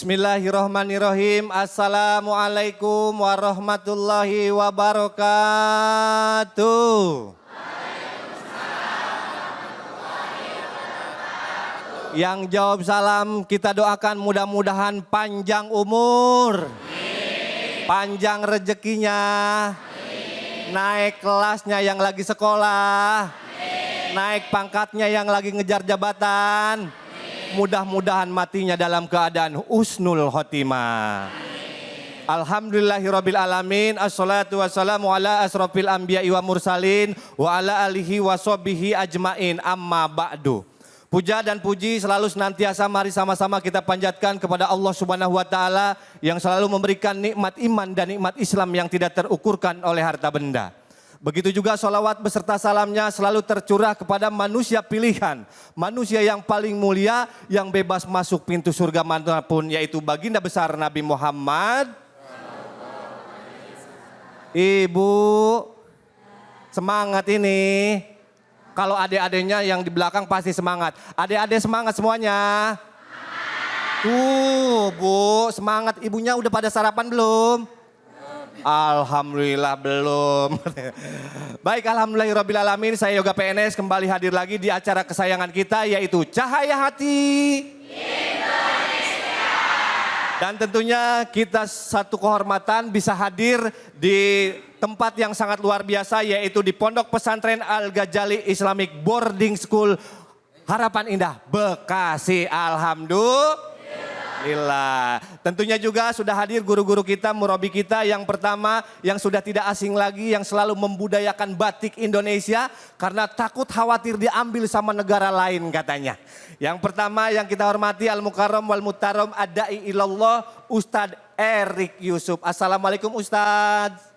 Bismillahirrahmanirrahim. Assalamualaikum warahmatullahi wabarakatuh. Yang jawab salam kita doakan mudah-mudahan panjang umur, panjang rezekinya, naik kelasnya yang lagi sekolah, naik pangkatnya yang lagi ngejar jabatan. Mudah-mudahan matinya dalam keadaan husnul khotimah. Alhamdulillahirabbil alamin. Assalatu wassalamu ala asrofil anbiya'i wa mursalin wa ala alihi wa sahbihi ajmain. Amma ba'du. Puja dan puji selalu senantiasa mari sama-sama kita panjatkan kepada Allah Subhanahu wa taala yang selalu memberikan nikmat iman dan nikmat Islam yang tidak terukurkan oleh harta benda. Begitu juga sholawat beserta salamnya selalu tercurah kepada manusia pilihan. Manusia yang paling mulia yang bebas masuk pintu surga manapun yaitu baginda besar Nabi Muhammad. Ibu semangat ini. Kalau adik-adiknya yang di belakang pasti semangat. Adik-adik semangat semuanya. Tuh Bu semangat. Ibunya udah pada sarapan belum? Alhamdulillah belum. Baik, alhamdulillahirrahmanirrahim. Saya Yoga PNS kembali hadir lagi di acara kesayangan kita yaitu Cahaya Hati Indonesia. Dan tentunya kita satu kehormatan bisa hadir di tempat yang sangat luar biasa yaitu di Pondok Pesantren Al-Ghazali Islamic Boarding School Harapan Indah Bekasi. Alhamdulillah. Tentunya juga sudah hadir guru-guru kita, murabi kita yang pertama yang sudah tidak asing lagi yang selalu membudayakan batik Indonesia karena takut khawatir diambil sama negara lain katanya. Yang pertama yang kita hormati Al-Mukarram wal Mutarram Ad-Da'i Ilallah Ustadz Erik Yusuf. Assalamualaikum Ustadz.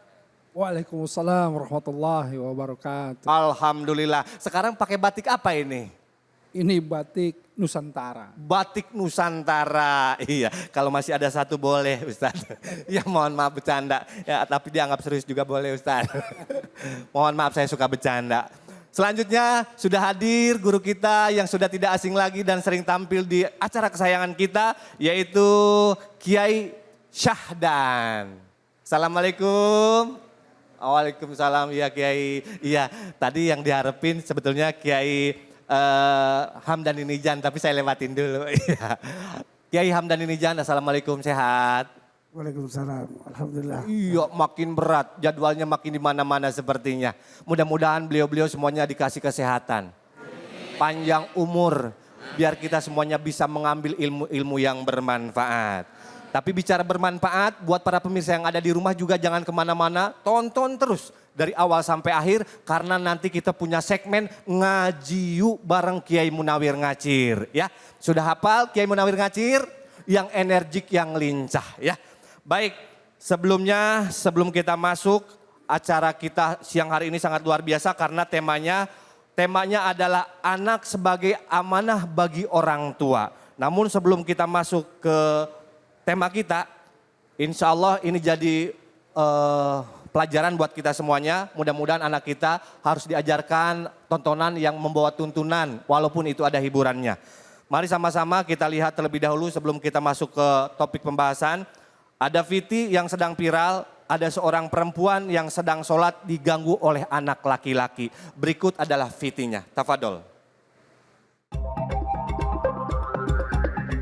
Waalaikumsalam warahmatullahi wabarakatuh. Alhamdulillah. Sekarang pakai batik apa ini? Ini batik Nusantara. Batik Nusantara, iya. Kalau masih ada satu boleh Ustadz. Ya mohon maaf bercanda, ya tapi dianggap serius juga boleh Ustadz. Mohon maaf saya suka bercanda. Selanjutnya sudah hadir guru kita yang sudah tidak asing lagi dan sering tampil di acara kesayangan kita yaitu Kiai Syahdan. Assalamualaikum. Waalaikumsalam ya Kiai. Iya tadi yang diharapin sebetulnya Kiai Hamdani Nijan tapi saya lewatin dulu. Kiai Hamdani Nijan, assalamualaikum, sehat? Waalaikumsalam, alhamdulillah. Iya makin berat, jadwalnya makin di mana-mana sepertinya. Mudah-mudahan beliau-beliau semuanya dikasih kesehatan, panjang umur, biar kita semuanya bisa mengambil ilmu-ilmu yang bermanfaat. Tapi bicara bermanfaat, buat para pemirsa yang ada di rumah juga jangan kemana-mana, tonton terus. Dari awal sampai akhir karena nanti kita punya segmen ngaji yuk bareng Kiai Munawir Ngacir ya. Sudah hafal Kiai Munawir Ngacir yang energik yang lincah ya. Baik sebelum kita masuk acara kita siang hari ini sangat luar biasa karena temanya adalah anak sebagai amanah bagi orang tua. Namun sebelum kita masuk ke tema kita insya Allah ini jadi pelajaran buat kita semuanya, mudah-mudahan anak kita harus diajarkan tontonan yang membawa tuntunan walaupun itu ada hiburannya. Mari sama-sama kita lihat terlebih dahulu sebelum kita masuk ke topik pembahasan. Ada Viti yang sedang viral, ada seorang perempuan yang sedang sholat diganggu oleh anak laki-laki. Berikut adalah Vitinya, tafadol.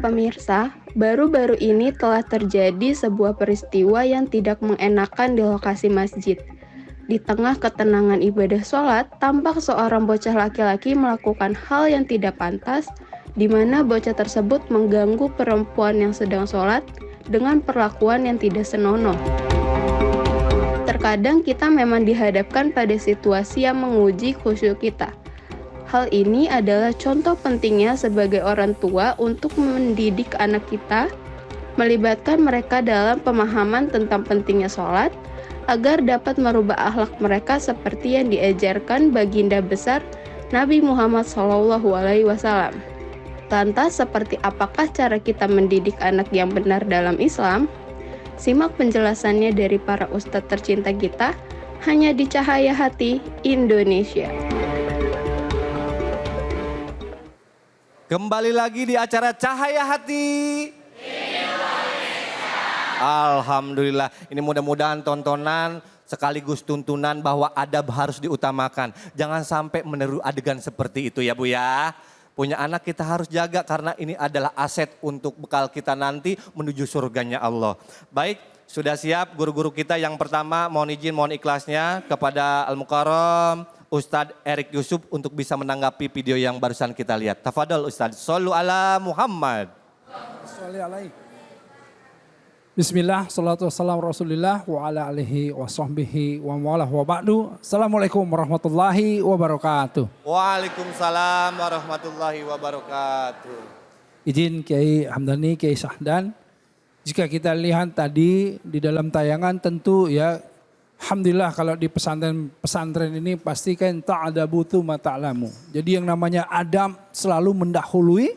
Pemirsa, baru-baru ini telah terjadi sebuah peristiwa yang tidak mengenakan di lokasi masjid. Di tengah ketenangan ibadah sholat, tampak seorang bocah laki-laki melakukan hal yang tidak pantas, di mana bocah tersebut mengganggu perempuan yang sedang sholat dengan perlakuan yang tidak senonoh. Terkadang kita memang dihadapkan pada situasi yang menguji khusyuk kita. Hal ini adalah contoh pentingnya sebagai orang tua untuk mendidik anak kita, melibatkan mereka dalam pemahaman tentang pentingnya sholat, agar dapat merubah akhlak mereka seperti yang diajarkan baginda besar Nabi Muhammad SAW. Lantas seperti apakah cara kita mendidik anak yang benar dalam Islam? Simak penjelasannya dari para ustadz tercinta kita, hanya di Cahaya Hati Indonesia. Kembali lagi di acara Cahaya Hati Indonesia. Alhamdulillah. Ini mudah-mudahan tontonan sekaligus tuntunan bahwa adab harus diutamakan. Jangan sampai meniru adegan seperti itu ya Bu ya. Punya anak kita harus jaga karena ini adalah aset untuk bekal kita nanti menuju surganya Allah. Baik, sudah siap guru-guru kita. Yang pertama mohon izin, mohon ikhlasnya kepada Al-Mukarram Ustadz Erik Yusuf untuk bisa menanggapi video yang barusan kita lihat. Tafadhol Ustadz, shollu ala Muhammad. Bismillah, salatu wassalamu rasulillah wa ala alihi wa sahbihi wa mawalah wa ba'du. Assalamualaikum warahmatullahi wabarakatuh. Waalaikumsalam warahmatullahi wabarakatuh. Izin Kiai Hamdani, Kiai Sahdan. Jika kita lihat tadi di dalam tayangan tentu ya, alhamdulillah kalau di pesantren ini pasti kan ta'adabu tsumma ta'lamu. Jadi yang namanya adab selalu mendahului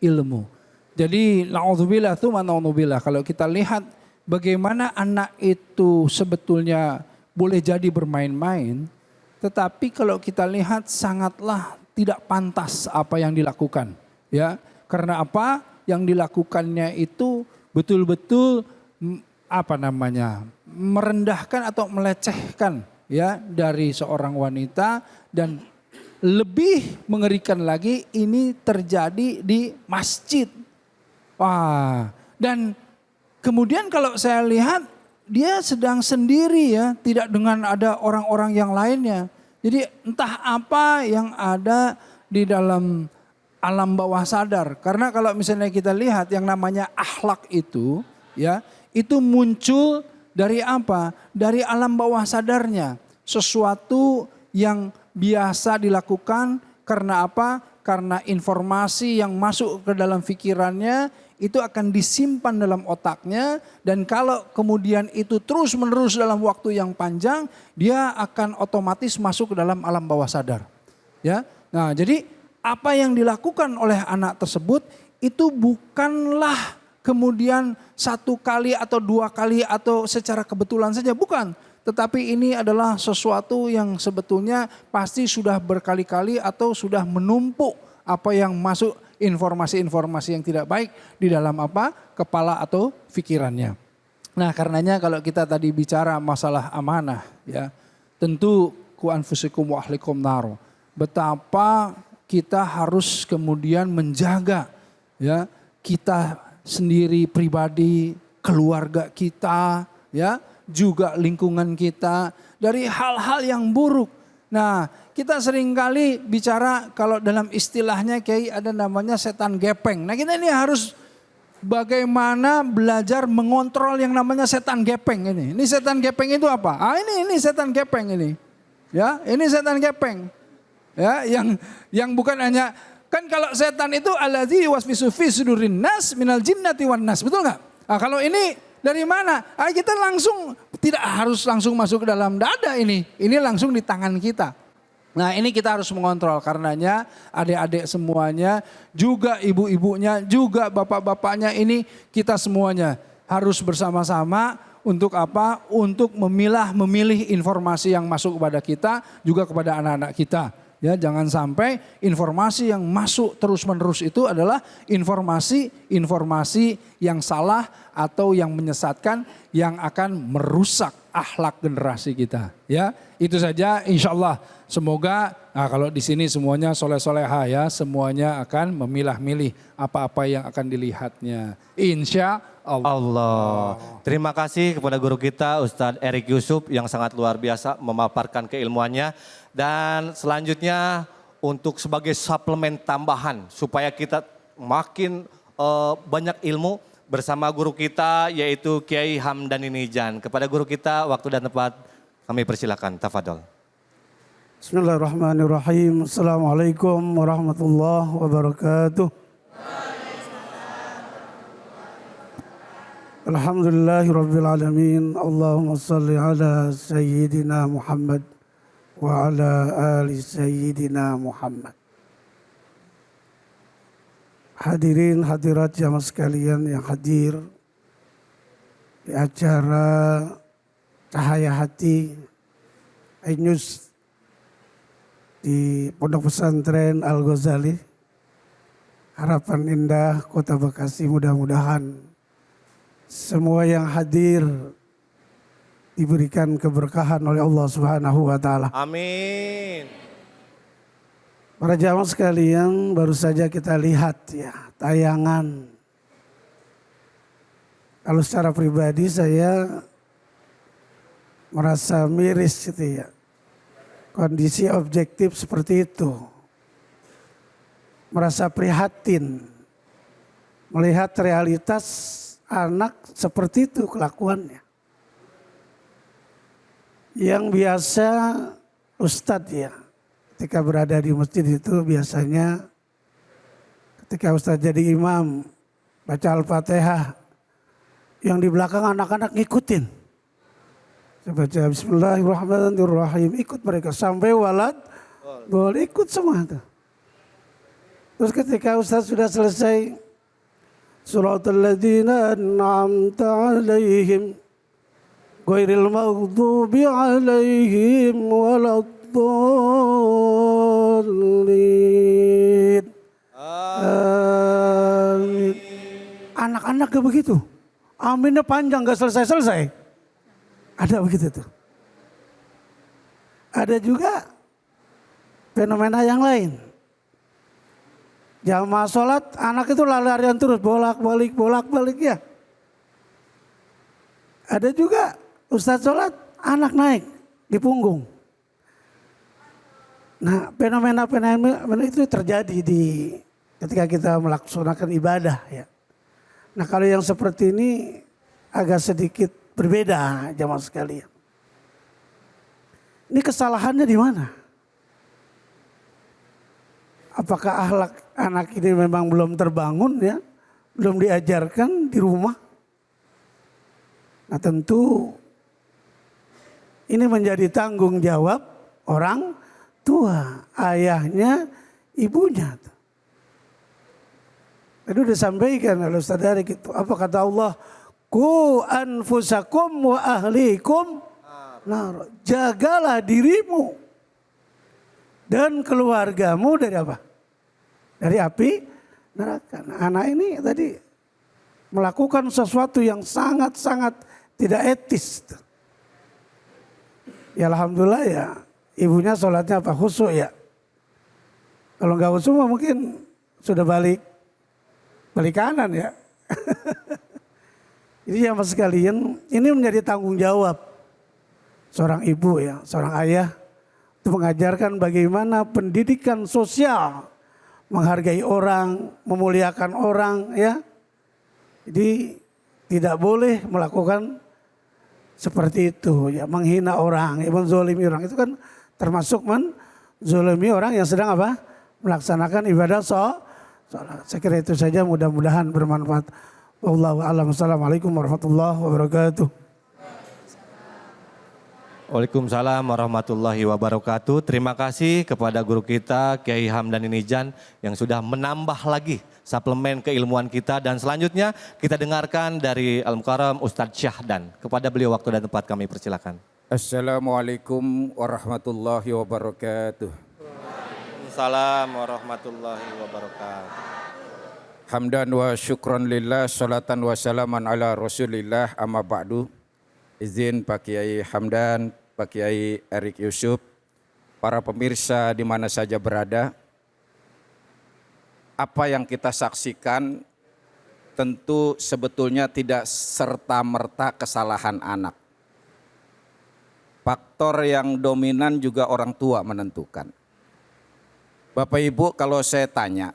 ilmu. Jadi na'udzubillah tsumma na'udzubillah, kalau kita lihat bagaimana anak itu sebetulnya boleh jadi bermain-main, tetapi kalau kita lihat sangatlah tidak pantas apa yang dilakukan. Ya, karena apa? Yang dilakukannya itu betul-betul merendahkan atau melecehkan ya dari seorang wanita, dan lebih mengerikan lagi ini terjadi di masjid. Wah, dan kemudian kalau saya lihat dia sedang sendiri ya, tidak dengan ada orang-orang yang lainnya. Jadi entah apa yang ada di dalam alam bawah sadar. Karena kalau misalnya kita lihat yang namanya akhlak itu ya, itu muncul dari apa? Dari alam bawah sadarnya. Sesuatu yang biasa dilakukan karena apa? Karena informasi yang masuk ke dalam pikirannya itu akan disimpan dalam otaknya, dan kalau kemudian itu terus menerus dalam waktu yang panjang, dia akan otomatis masuk ke dalam alam bawah sadar. Ya, nah jadi apa yang dilakukan oleh anak tersebut itu bukanlah kemudian satu kali atau dua kali atau secara kebetulan saja, bukan. Tetapi ini adalah sesuatu yang sebetulnya pasti sudah berkali-kali atau sudah menumpuk apa yang masuk, informasi-informasi yang tidak baik di dalam apa? Kepala atau pikirannya. Nah, karenanya kalau kita tadi bicara masalah amanah ya, tentu ku anfusikum wa ahlikum nar. Betapa kita harus kemudian menjaga ya kita sendiri pribadi, keluarga kita ya, juga lingkungan kita dari hal-hal yang buruk. Nah, kita seringkali bicara kalau dalam istilahnya Kiai ada namanya setan gepeng. Nah, kita ini harus bagaimana belajar mengontrol yang namanya setan gepeng ini. Ini setan gepeng itu apa? Ah, ini setan gepeng ini. Ya, ini setan gepeng. Ya, yang bukan hanya, kan kalau setan itu allazi waswisu fi sudurin nas minal jinnati wan nas. Betul enggak? Nah, kalau ini dari mana? Ah, kita langsung tidak harus langsung masuk ke dalam dada ini. Ini langsung di tangan kita. Nah, ini kita harus mengontrol, karenanya adik-adik semuanya, juga ibu-ibunya, juga bapak-bapaknya, ini kita semuanya harus bersama-sama untuk apa? Untuk memilih informasi yang masuk kepada kita, juga kepada anak-anak kita. Ya, jangan sampai informasi yang masuk terus-menerus itu adalah informasi yang salah atau yang menyesatkan, yang akan merusak akhlak generasi kita. Ya, itu saja insyaallah. Semoga kalau di sini semuanya soleh-soleha ya, semuanya akan memilah-milih apa-apa yang akan dilihatnya. Insya Allah. Terima kasih kepada guru kita Ustadz Erik Yusuf yang sangat luar biasa memaparkan keilmuannya. Dan selanjutnya untuk sebagai suplemen tambahan supaya kita makin banyak ilmu bersama guru kita yaitu Kiai Hamdani Nijan. Kepada guru kita waktu dan tempat kami persilakan, tafadhol. Bismillahirrahmanirrahim. Assalamualaikum warahmatullahi wabarakatuh. Alhamdulillahirabbil alamin. Allahumma shalli ala sayyidina Muhammad wa ala ali sayyidina Muhammad. Hadirin hadirat jamaah sekalian yang hadir di acara Cahaya Hati News di Pondok Pesantren Al-Ghazali, Harapan Indah, Kota Bekasi. Mudah-mudahan semua yang hadir diberikan keberkahan oleh Allah Subhanahu wa taala. Amin. Para jamaah sekalian, baru saja kita lihat ya tayangan. Kalau secara pribadi saya merasa miris gitu ya. Kondisi objektif seperti itu. Merasa prihatin melihat realitas anak seperti itu kelakuannya. Yang biasa Ustadz ya, ketika berada di masjid itu biasanya ketika Ustadz jadi imam baca Al-Fatihah, yang di belakang anak-anak ngikutin. Saya baca Bismillahirrahmanirrahim, ikut mereka sampai walad boleh ikut semua tuh. Terus ketika Ustadz sudah selesai Suratul ladzina an'amta alaihim ghairil maghdubi alaihim waladdallin. Amin. Anak-anak gak begitu. Aminnya panjang gak selesai-selesai. Ada begitu tuh. Ada juga fenomena yang lain. Jamaah sholat, anak itu lari-larian terus bolak-balik ya. Ada juga ustadz sholat, anak naik di punggung. Nah fenomena itu terjadi ketika kita melaksanakan ibadah ya. Nah kalau yang seperti ini agak sedikit berbeda jamaah sekalian. Ini kesalahannya di mana? Apakah akhlak anak ini memang belum terbangun ya? Belum diajarkan di rumah? Nah tentu ini menjadi tanggung jawab orang tua, ayahnya, ibunya. Tadi sudah disampaikan oleh Ustaz Darik itu. Apa kata Allah? Ku anfusakum wa ahlikum nar. Jagalah dirimu dan keluargamu dari apa? Dari api neraka. Nah, anak ini tadi melakukan sesuatu yang sangat-sangat tidak etis. Ya alhamdulillah ya ibunya sholatnya apa khusyuk ya. Kalau nggak khusyuk mungkin sudah balik kanan ya. Jadi ya mas sekalian ini menjadi tanggung jawab seorang ibu ya, seorang ayah untuk mengajarkan bagaimana pendidikan sosial, menghargai orang, memuliakan orang ya. Jadi tidak boleh melakukan seperti itu ya, menghina orang, ya, menzolimi orang itu kan termasuk menzolimi orang yang sedang apa? Melaksanakan ibadah sholat. Saya kira itu saja, mudah-mudahan bermanfaat. Wallahu a'lam. Assalamualaikum warahmatullahi wabarakatuh. Waalaikumsalam warahmatullahi wabarakatuh. Terima kasih kepada guru kita Kiai Hamdan Inijan yang sudah menambah lagi suplemen keilmuan kita. Dan selanjutnya kita dengarkan dari Al-Mukarram Ustadz Syahdan. Kepada beliau waktu dan tempat kami persilakan. Assalamualaikum warahmatullahi wabarakatuh. Waalaikumsalam warahmatullahi wabarakatuh. Hamdan wa syukran lillah, salatan wa salaman ala rasulillah, amma ba'du. Izin Pak Kiai Hamdan, Pak Kiai Erik Yusuf, para pemirsa di mana saja berada. Apa yang kita saksikan tentu sebetulnya tidak serta-merta kesalahan anak. Faktor yang dominan juga orang tua menentukan. Bapak Ibu, kalau saya tanya,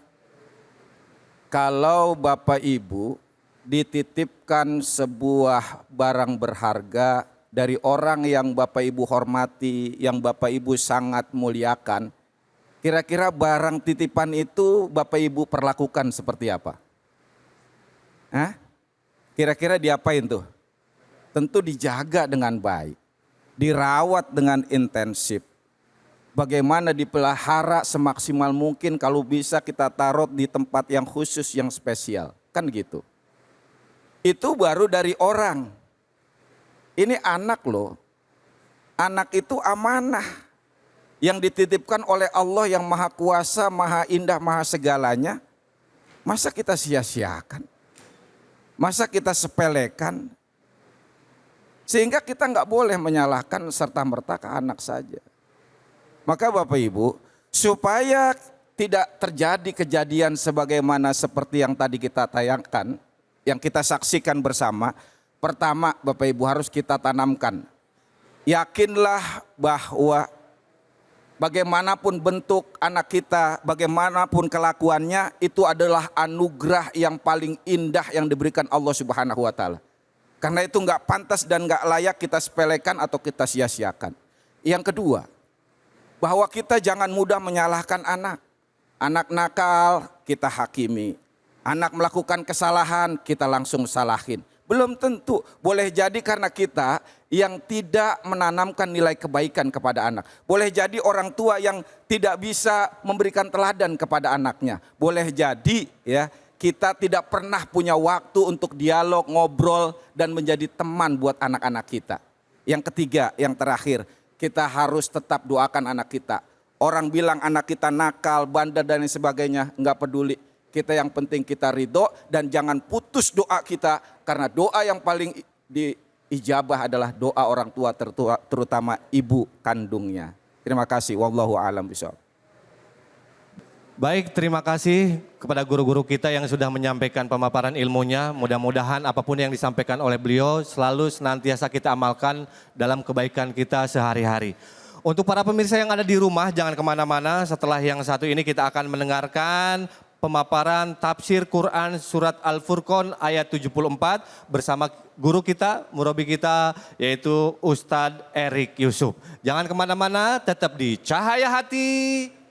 kalau Bapak Ibu dititipkan sebuah barang berharga dari orang yang Bapak Ibu hormati, yang Bapak Ibu sangat muliakan, kira-kira barang titipan itu Bapak Ibu perlakukan seperti apa? Hah? Kira-kira diapain tuh? Tentu dijaga dengan baik, dirawat dengan intensif. Bagaimana dipelihara semaksimal mungkin, kalau bisa kita taruh di tempat yang khusus, yang spesial. Kan gitu. Itu baru dari orang. Ini anak loh. Anak itu amanah yang dititipkan oleh Allah yang maha kuasa, maha indah, maha segalanya. Masa kita sia-siakan? Masa kita sepelekan? Sehingga kita nggak boleh menyalahkan serta-merta ke anak saja. Maka Bapak Ibu, supaya tidak terjadi kejadian sebagaimana seperti yang tadi kita tayangkan, yang kita saksikan bersama. Pertama Bapak Ibu harus kita tanamkan. Yakinlah bahwa bagaimanapun bentuk anak kita, bagaimanapun kelakuannya, itu adalah anugerah yang paling indah yang diberikan Allah Subhanahu wa Ta'ala. Karena itu nggak pantas dan nggak layak kita sepelekan atau kita sia-siakan. Yang kedua, bahwa kita jangan mudah menyalahkan anak. Anak nakal kita hakimi. Anak melakukan kesalahan kita langsung salahin. Belum tentu, boleh jadi karena kita yang tidak menanamkan nilai kebaikan kepada anak. Boleh jadi orang tua yang tidak bisa memberikan teladan kepada anaknya. Boleh jadi ya, kita tidak pernah punya waktu untuk dialog, ngobrol, dan menjadi teman buat anak-anak kita. Yang ketiga, yang terakhir, kita harus tetap doakan anak kita. Orang bilang anak kita nakal, bandel, dan lain sebagainya, nggak peduli. Kita yang penting kita ridho dan jangan putus doa kita. Karena doa yang paling diijabah adalah doa orang tua terutama ibu kandungnya. Terima kasih. Wallahu a'lam bishawab. Baik, terima kasih kepada guru-guru kita yang sudah menyampaikan pemaparan ilmunya. Mudah-mudahan apapun yang disampaikan oleh beliau selalu senantiasa kita amalkan dalam kebaikan kita sehari-hari. Untuk para pemirsa yang ada di rumah, jangan kemana-mana. Setelah yang satu ini kita akan mendengarkan pemaparan tafsir Quran surat Al-Furqan ayat 74 bersama guru kita, murabi kita, yaitu Ustadz Erik Yusuf. Jangan kemana-mana, tetap di Cahaya Hati.